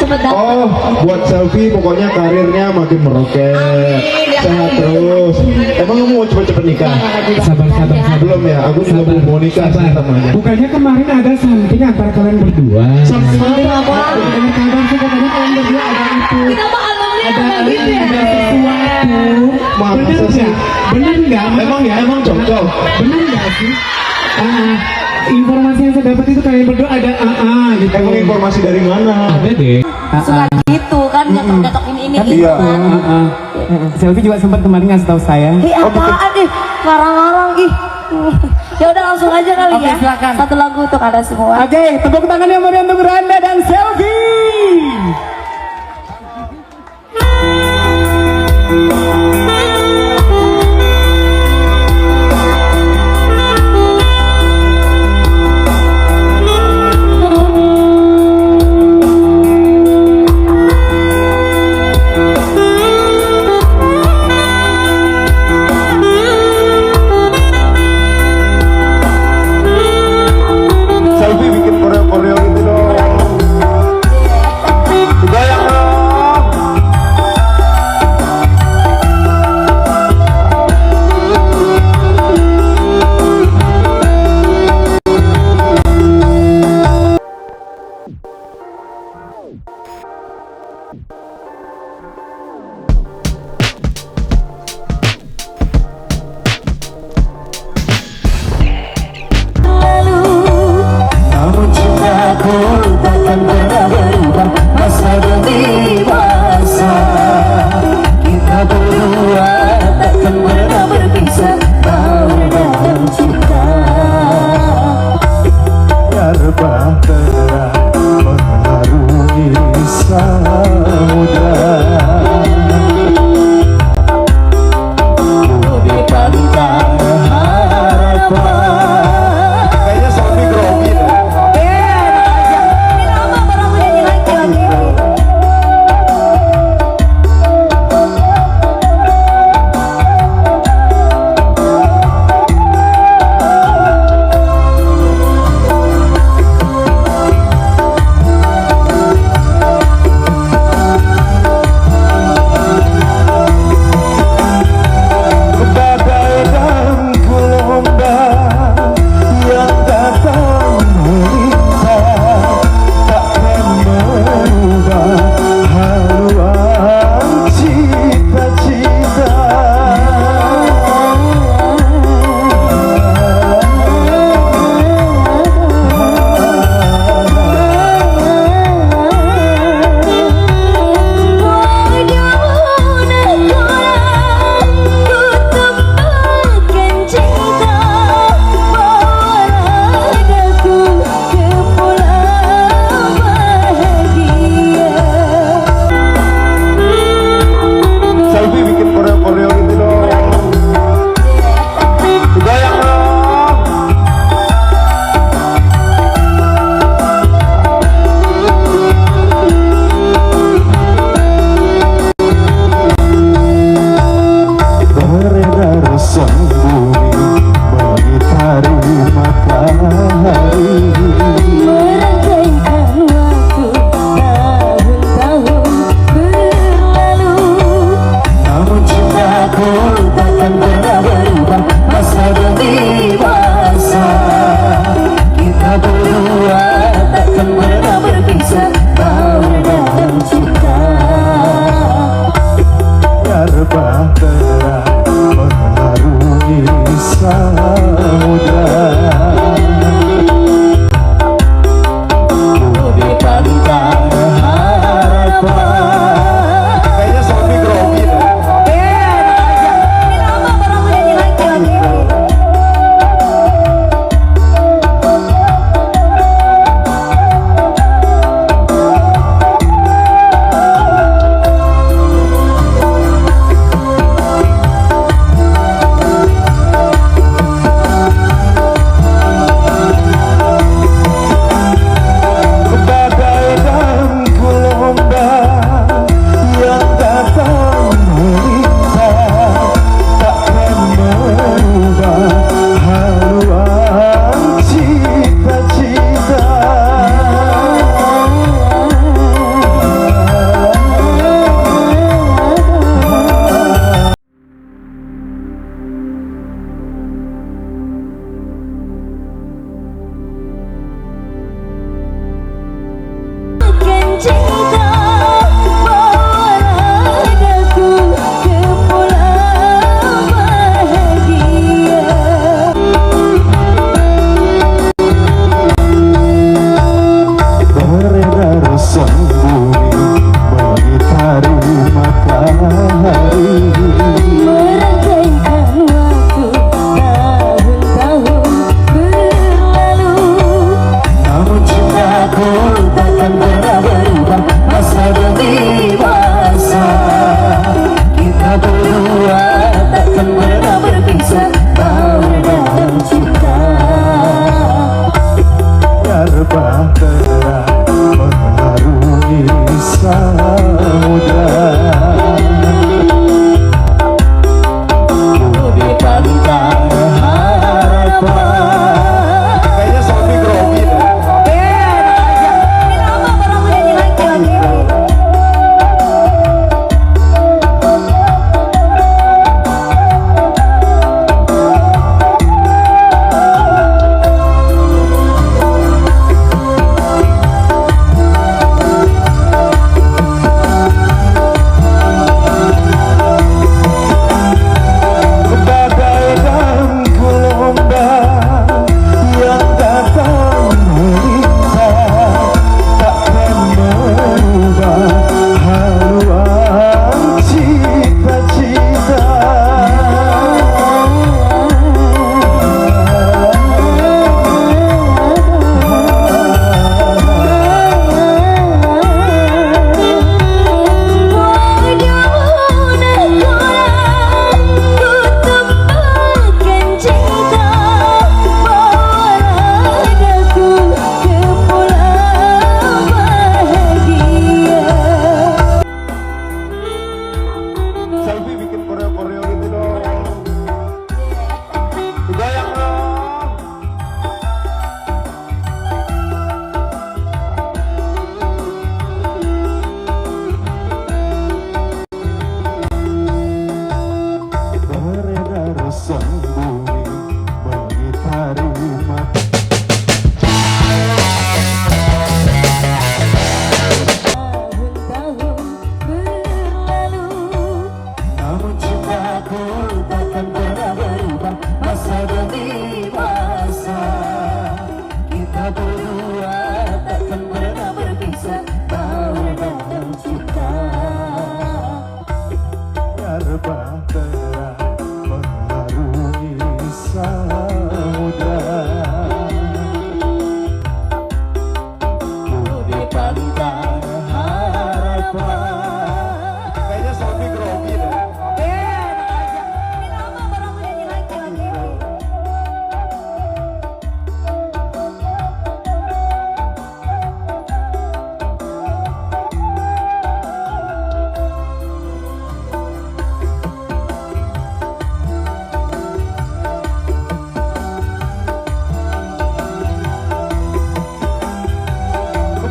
cepet dapat. Oh, buat selfie pokoknya karirnya makin meroket. Sehat terus. Emang kamu mau cepet-cepet nikah? Sabar. Belum ya, aku juga belum mau nikah sih temannya. Bukannya kemarin ada something antara kalian berdua? Something apa? Dengar kabar sih katanya kalian berdua ada itu. Kenapa albumnya Ada ada gitu ya? sesuatu. Masa Bener sih? nggak? Bener nggak? Emang cocok? Bener nggak sih? Informasi yang saya dapat itu kalian berdua ada gitu. Emang informasi dari mana? Ada deh. Suka gitu kan, ngetok ini Iya. Selfie juga sempat kemarin ngasih tahu saya. Ih apaan ih, ngarang-ngarang ih. Ya udah langsung aja kali Oke, ya. silakan. Satu lagu untuk Anda semua. Oke, tepuk tangan yang meriah untuk Randa dan Selfie. Selfie bikin koreo-koreo gitu dong. Goyang dong. Namun cintaku takkan pernah berubah masa demi masa. Kita berdua takkan pernah berpisah dalam cinta. Biar bahtera mengarungi samudra. Di pantai harapan. Kayaknya selfie grogi deh. Ini lama baru aku nyanyi lagi. cinta, bawalah aku ke pulau bahagia. Beredar sembunyi mengitari matahari, Merangkaikan waktu tahun-tahun berlalu. namun cintaku takkan pernah berubah masa demi masa. Kita berdua Takkan pernah berpisah, bawa dalam cinta. biar bahtera mengarungi samudra. Di pantai harapan. Kayaknya Sofi grogi deh. Ini lama baru menyanyi lagi. Bagaikan gelombang yang datang melintas, takkan merubah haluan cita-cita. Selfie bikin koreo-koreo gitu dong. Goyang dong. Beredar sembunyi mengitari mata. Tahun-tahun berlalu. Namun cintaku takkan pernah berubah masa demi masa. Kita berdua takkan pernah berpisah, bawa dalam cinta. Biar bahtera mengarungi samudra. Di pantai harapan. Kayaknya Sofi grogi deh. Ini lama baru menyanyi lagi.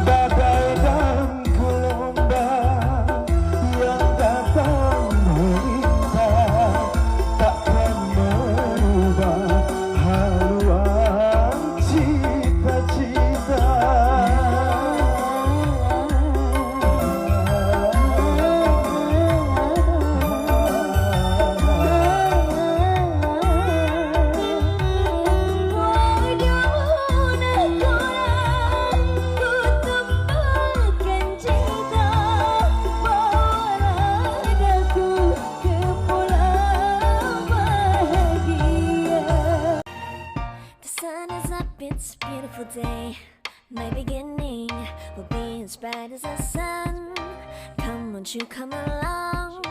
Bagaikan gelombang yang datang melintas, takkan merubah haluan cita-cita. It's a beautiful day. My beginning will be as bright as the sun. Come, won't you come along?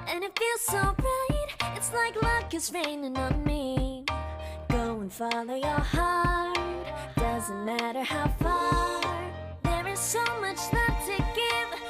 And it feels so bright. It's like luck is raining on me. Go and follow your heart. Doesn't matter how far.